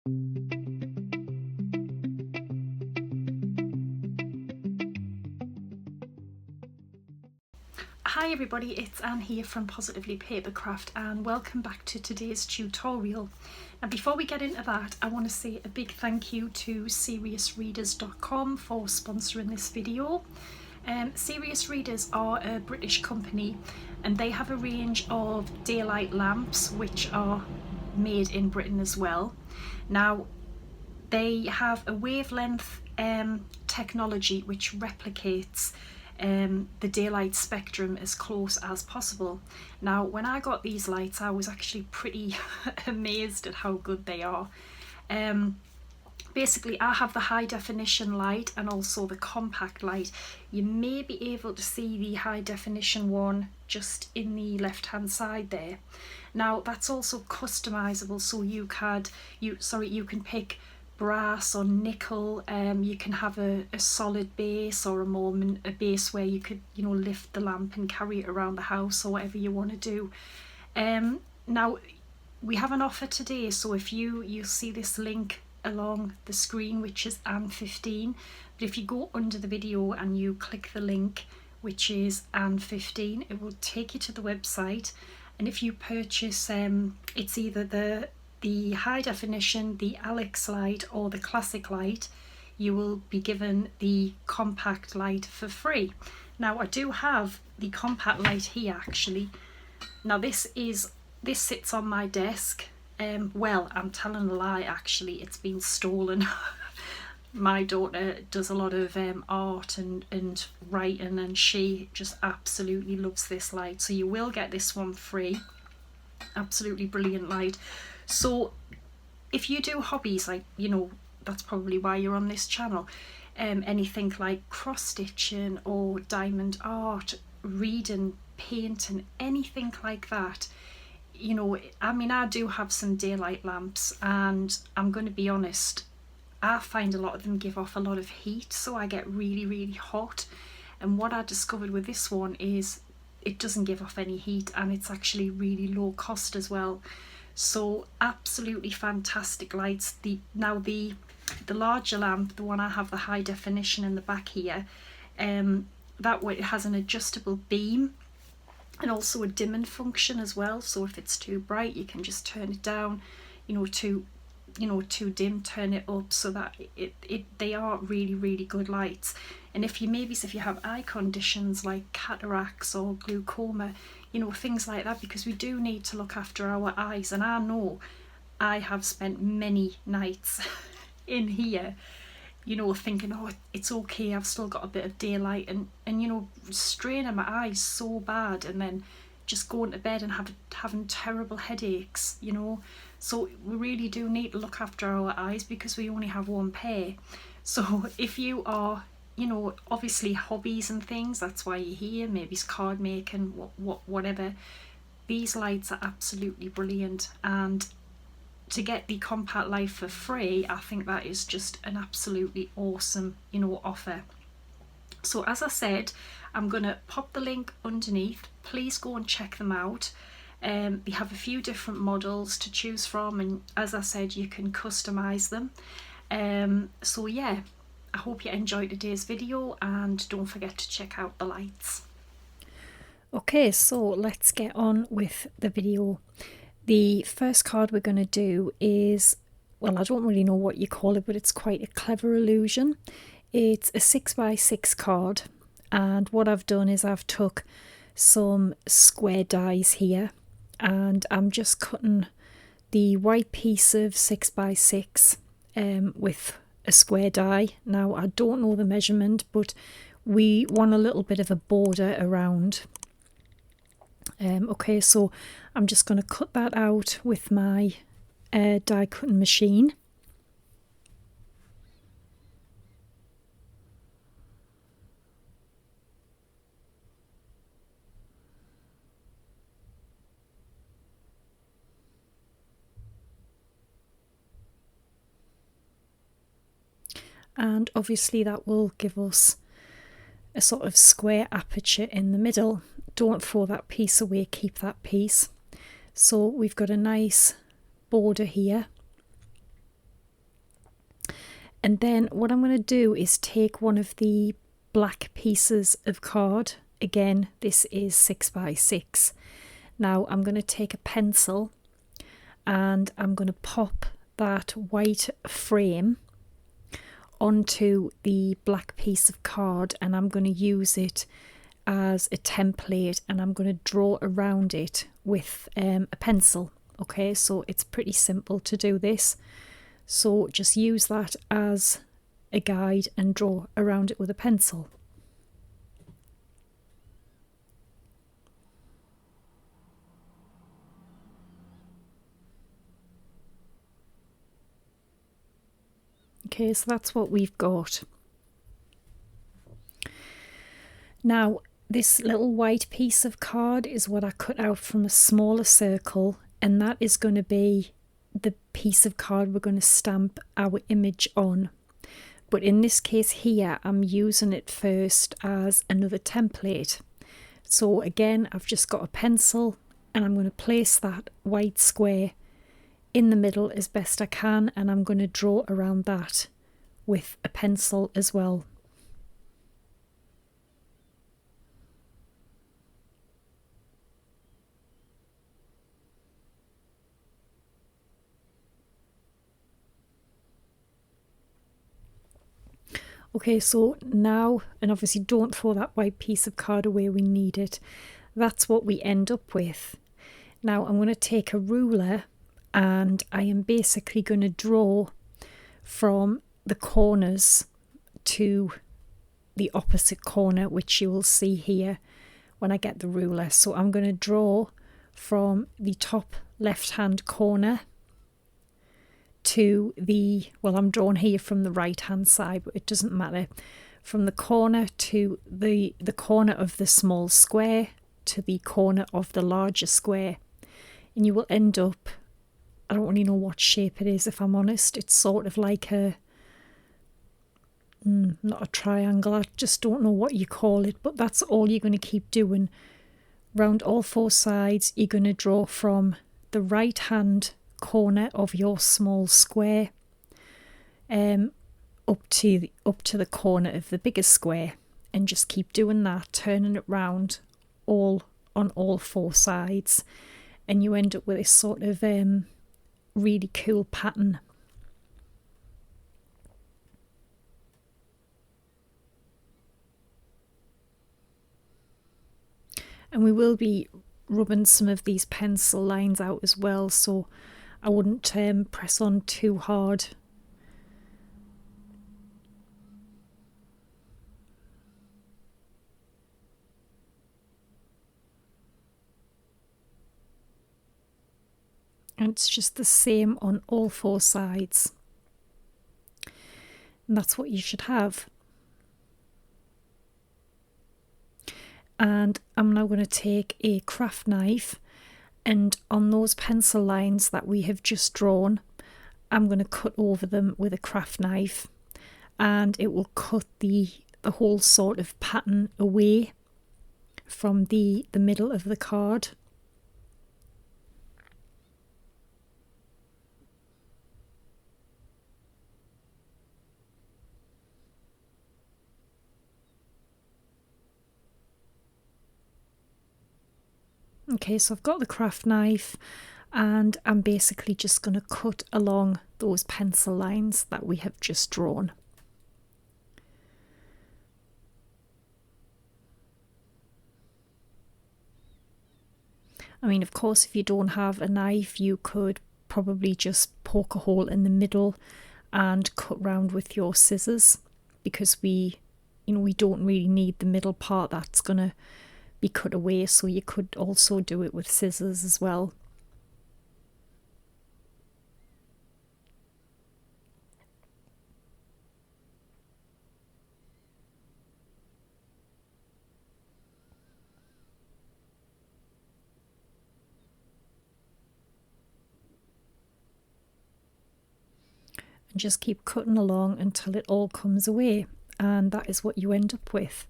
Hi everybody, it's Anne here from Positively Papercraft and welcome back to today's tutorial. And before we get into that, I want to say a big thank you to SeriousReaders.com for sponsoring this video. Serious Readers are a British company and they have a range of daylight lamps which are made in Britain as well. Now they have a wavelength technology which replicates the daylight spectrum as close as possible. Now when I got these lights I was actually pretty amazed at how good they are. Basically I have the high definition light and also the compact light. You may be able to see the high definition one just in the left hand side there. Now that's also customizable, so you can pick brass or nickel. You can have a solid base or a base where you could lift the lamp and carry it around the house or whatever you want to do. Now we have an offer today, so if you'll see this link along the screen which is Anne15, but if you go under the video and you click the link which is Anne15, it will take you to the website, and if you purchase it's either the high definition, the Alex light or the classic light, you will be given the compact light for free. Now I do have the compact light here actually. Now this sits on my desk. Well, I'm telling a lie actually, it's been stolen. My daughter does a lot of art and writing and she just absolutely loves this light, so you will get this one free. Absolutely brilliant light. So if you do hobbies like, that's probably why you're on this channel, anything like cross stitching or diamond art, reading, painting, anything like that, I do have some daylight lamps and I'm going to be honest, I find a lot of them give off a lot of heat, so I get really, really hot. And what I discovered with this one is it doesn't give off any heat and it's actually really low cost as well. So absolutely fantastic lights. The larger lamp, the one I have the high definition in the back here, that way it has an adjustable beam and also a dimming function as well. So if it's too bright, you can just turn it down. Too dim, turn it up, so that they are really, really good lights. And if you have eye conditions like cataracts or glaucoma, things like that, because we do need to look after our eyes, and I know I have spent many nights in here thinking, oh, it's okay, I've still got a bit of daylight, and straining my eyes so bad, and then just going to bed and having terrible headaches. So we really do need to look after our eyes because we only have one pair. So if you are obviously hobbies and things, that's why you're here, maybe it's card making, whatever, these lights are absolutely brilliant. And to get the compact light for free, I think that is just an absolutely awesome offer. So as I said, I'm going to pop the link underneath. Please go and check them out. They have a few different models to choose from, and as I said, you can customize them. So yeah, I hope you enjoyed today's video and don't forget to check out the lights. Okay, so let's get on with the video. The first card we're going to do is, well, I don't really know what you call it, but it's quite a clever illusion. It's a 6x6 card, and what I've done is I've took some square dies here and I'm just cutting the white piece of 6x6 with a square die. Now I don't know the measurement, but we want a little bit of a border around. Okay, so I'm just going to cut that out with my die cutting machine. And obviously that will give us a sort of square aperture in the middle. Don't throw that piece away, keep that piece. So we've got a nice border here. And then what I'm going to do is take one of the black pieces of card. Again, this is 6x6. Now I'm going to take a pencil and I'm going to pop that white frame onto the black piece of card, and I'm going to use it as a template, and I'm going to draw around it with a pencil. Okay, so it's pretty simple to do this, so just use that as a guide and draw around it with a pencil. Okay, so that's what we've got. Now, this little white piece of card is what I cut out from a smaller circle, and that is going to be the piece of card we're going to stamp our image on. But in this case here, I'm using it first as another template. So again, I've just got a pencil and I'm going to place that white square in the middle as best I can, and I'm going to draw around that with a pencil as well. Okay, so now, and obviously don't throw that white piece of card away, we need it. That's what we end up with. Now I'm going to take a ruler and I am basically going to draw from the corners to the opposite corner, which you will see here when I get the ruler. So I'm going to draw from the top left hand corner to the, well, I'm drawn here from the right hand side, but it doesn't matter, from the corner to the corner of the small square to the corner of the larger square, and you will end up, I don't really know what shape it is, if I'm honest. It's sort of like a not a triangle, I just don't know what you call it, but that's all you're going to keep doing. Round all four sides, you're going to draw from the right hand corner of your small square up to the corner of the bigger square, and just keep doing that, turning it round on all four sides, and you end up with this sort of really cool pattern. And we will be rubbing some of these pencil lines out as well, so I wouldn't press on too hard. And it's just the same on all four sides. And that's what you should have. And I'm now going to take a craft knife, and on those pencil lines that we have just drawn, I'm going to cut over them with a craft knife, and it will cut the whole sort of pattern away from the middle of the card. Okay, so I've got the craft knife and I'm basically just going to cut along those pencil lines that we have just drawn. I mean, of course, if you don't have a knife, you could probably just poke a hole in the middle and cut round with your scissors, because we don't really need the middle part that's going to be cut away, so you could also do it with scissors as well. And just keep cutting along until it all comes away, and that is what you end up with.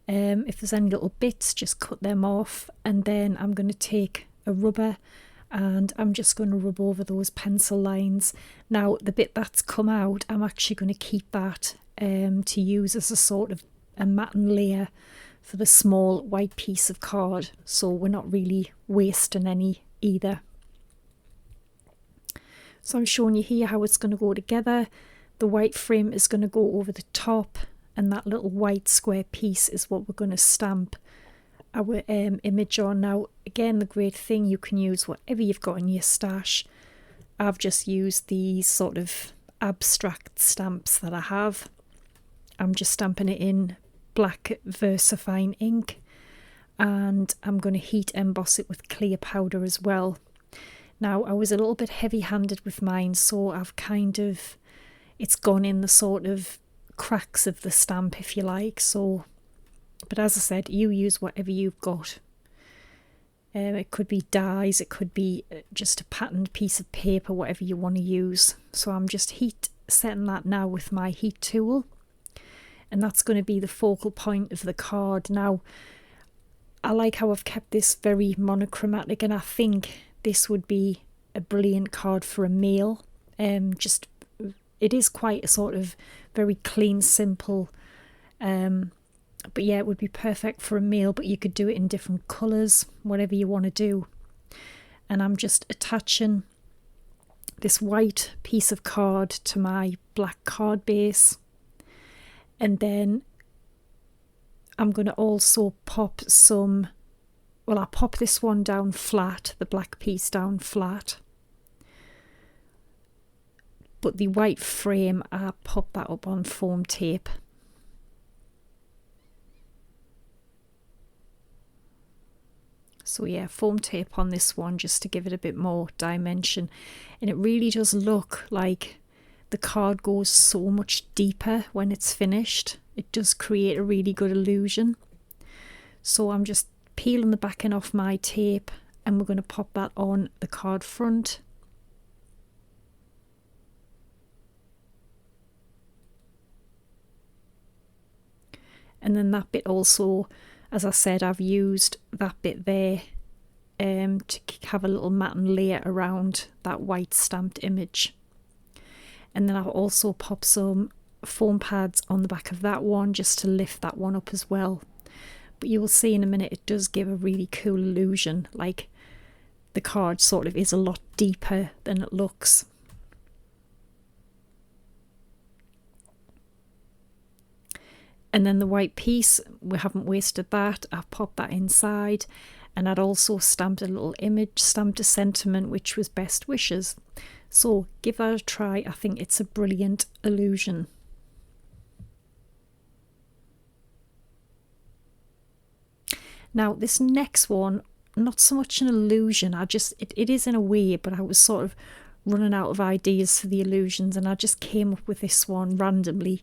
If there's any little bits, just cut them off, and then I'm going to take a rubber and I'm just going to rub over those pencil lines. Now the bit that's come out, I'm actually going to keep that to use as a sort of a matting layer for the small white piece of card, so we're not really wasting any either. So I'm showing you here how it's going to go together. The white frame is going to go over the top, and that little white square piece is what we're going to stamp our image on. Now again, the great thing, you can use whatever you've got in your stash. I've just used these sort of abstract stamps that I have. I'm just stamping it in black VersaFine ink, and I'm going to heat emboss it with clear powder as well. Now I was a little bit heavy handed with mine, so I've it's gone in the sort of cracks of the stamp, if you like. So, but as I said, you use whatever you've got. It could be dies, it could be just a patterned piece of paper, whatever you want to use. So I'm just heat setting that now with my heat tool, and that's going to be the focal point of the card. Now I like how I've kept this very monochromatic, and I think this would be a brilliant card for a meal. It is quite a sort of very clean, simple, but yeah, it would be perfect for a meal, but you could do it in different colours, whatever you want to do. And I'm just attaching this white piece of card to my black card base, and then I'm going to also pop some, well, I'll pop this one down flat, the black piece down flat, but the white frame, I'll pop that up on foam tape. So yeah, foam tape on this one just to give it a bit more dimension, and it really does look like the card goes so much deeper when it's finished. It does create a really good illusion. So I'm just peeling the backing off my tape, and we're going to pop that on the card front. And then that bit also, as I said, I've used that bit there to have a little matting layer around that white stamped image. And then I'll also pop some foam pads on the back of that one just to lift that one up as well. But you will see in a minute, it does give a really cool illusion, like the card sort of is a lot deeper than it looks. And then the white piece, we haven't wasted that. I've popped that inside, and I'd also stamped a little image, stamped a sentiment, which was best wishes. So give that a try. I think it's a brilliant illusion. Now this next one, not so much an illusion. It is in a way, but I was sort of running out of ideas for the illusions, and I just came up with this one randomly.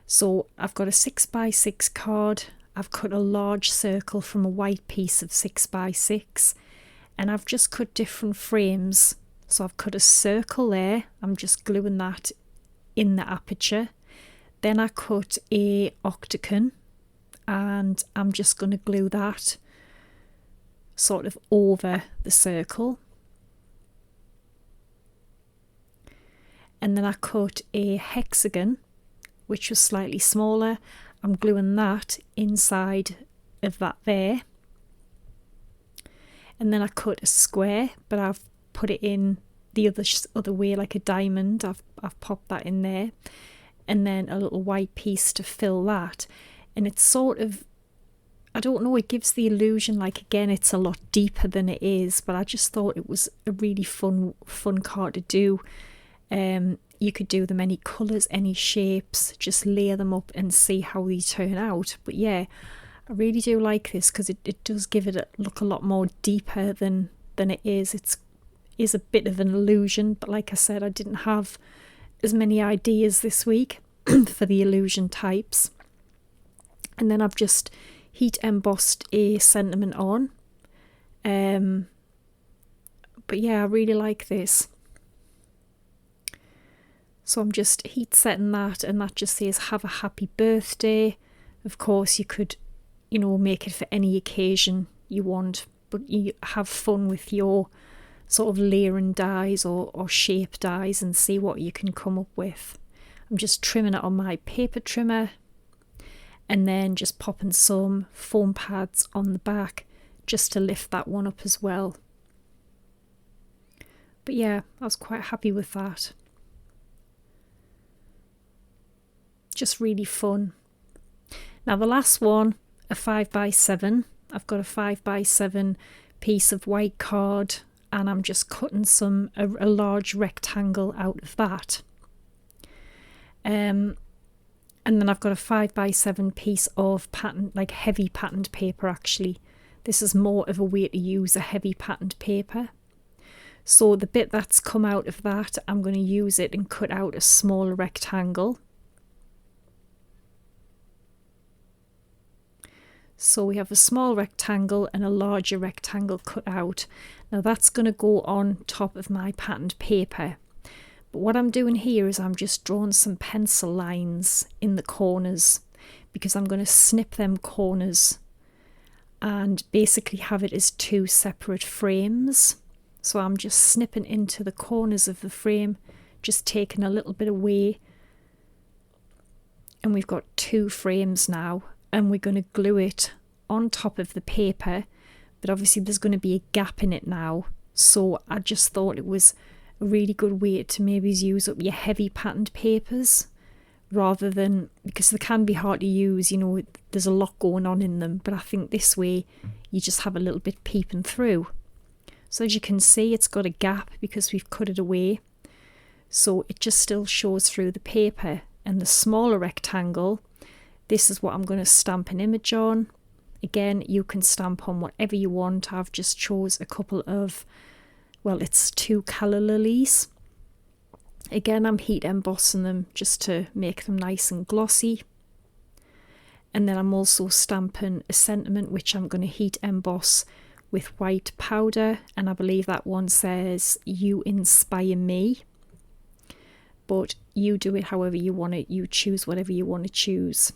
So I've got a 6x6 card. I've cut a large circle from a white piece of 6x6, and I've just cut different frames. So I've cut a circle there. I'm just gluing that in the aperture. Then I cut a octagon, and I'm just going to glue that sort of over the circle. And then I cut a hexagon, which was slightly smaller. I'm gluing that inside of that there. And then I cut a square, but I've put it in the other way, like a diamond. I've popped that in there. And then a little white piece to fill that. And it's sort of, I don't know, it gives the illusion like, again, it's a lot deeper than it is, but I just thought it was a really fun card to do. You could do them any colours, any shapes, just layer them up and see how they turn out. But yeah, I really do like this because it does give it look a lot more deeper than it is. It is a bit of an illusion, but like I said, I didn't have as many ideas this week for the illusion types. And then I've just heat embossed a sentiment on. But yeah, I really like this. So I'm just heat setting that, and that just says have a happy birthday. Of course you could, make it for any occasion you want, but you have fun with your sort of layering dies or shape dies and see what you can come up with. I'm just trimming it on my paper trimmer and then just popping some foam pads on the back just to lift that one up as well. But yeah, I was quite happy with that. Just really fun. Now the last one, a 5x7. I've got a 5x7 piece of white card and I'm just cutting a large rectangle out of that. And then I've got a 5x7 piece of pattern, like heavy patterned paper actually. This is more of a way to use a heavy patterned paper. So the bit that's come out of that, I'm going to use it and cut out a smaller rectangle. So we have a small rectangle and a larger rectangle cut out. Now that's going to go on top of my patterned paper. But what I'm doing here is I'm just drawing some pencil lines in the corners because I'm going to snip them corners and basically have it as two separate frames. So I'm just snipping into the corners of the frame, just taking a little bit away. And we've got two frames now. And we're going to glue it on top of the paper, but obviously there's going to be a gap in it now, so I just thought it was a really good way to maybe use up your heavy patterned papers rather than, because they can be hard to use, you know, there's a lot going on in them, but I think this way you just have a little bit peeping through. So as you can see, it's got a gap because we've cut it away, so it just still shows through the paper. And the smaller rectangle, this is what I'm going to stamp an image on. Again, you can stamp on whatever you want. I've just chose a couple of, well, it's 2 calla lilies. Again, I'm heat embossing them just to make them nice and glossy. And then I'm also stamping a sentiment which I'm going to heat emboss with white powder. And I believe that one says, "You inspire me." But you do it however you want it. You choose whatever you want to choose.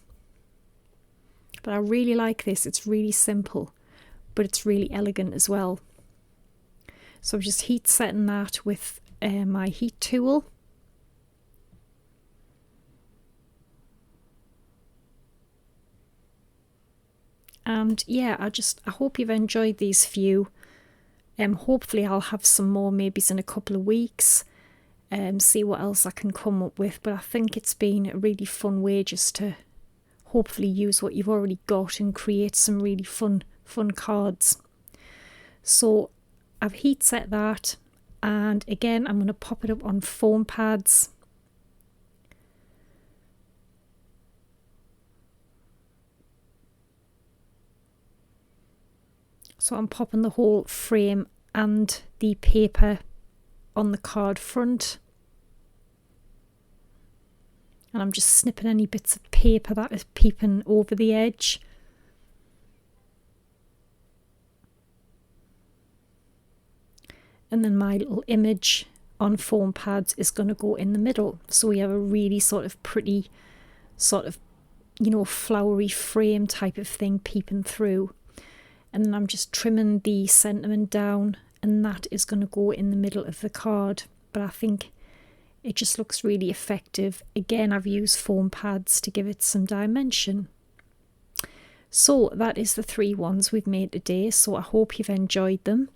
But I really like this. It's really simple, but it's really elegant as well. So I'm just heat setting that with my heat tool. And yeah, I hope you've enjoyed these few. Hopefully I'll have some more maybe in a couple of weeks. See what else I can come up with. But I think it's been a really fun way just to hopefully use what you've already got and create some really fun cards. So I've heat set that, and again I'm going to pop it up on foam pads. So I'm popping the whole frame and the paper on the card front. And I'm just snipping any bits of paper that is peeping over the edge. And then my little image on foam pads is going to go in the middle. So we have a really sort of pretty, sort of, you know, flowery frame type of thing peeping through. And then I'm just trimming the sentiment down, and that is going to go in the middle of the card. But I think it just looks really effective. Again, I've used foam pads to give it some dimension. So that is the 3 ones we've made today. So I hope you've enjoyed them.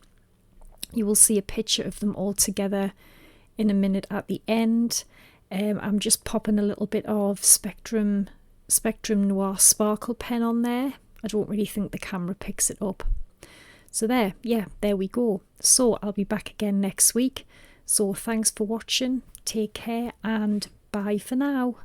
You will see a picture of them all together in a minute at the end. I'm just popping a little bit of Spectrum Noir Sparkle pen on there. I don't really think the camera picks it up. So there we go. So I'll be back again next week. So thanks for watching. Take care and bye for now.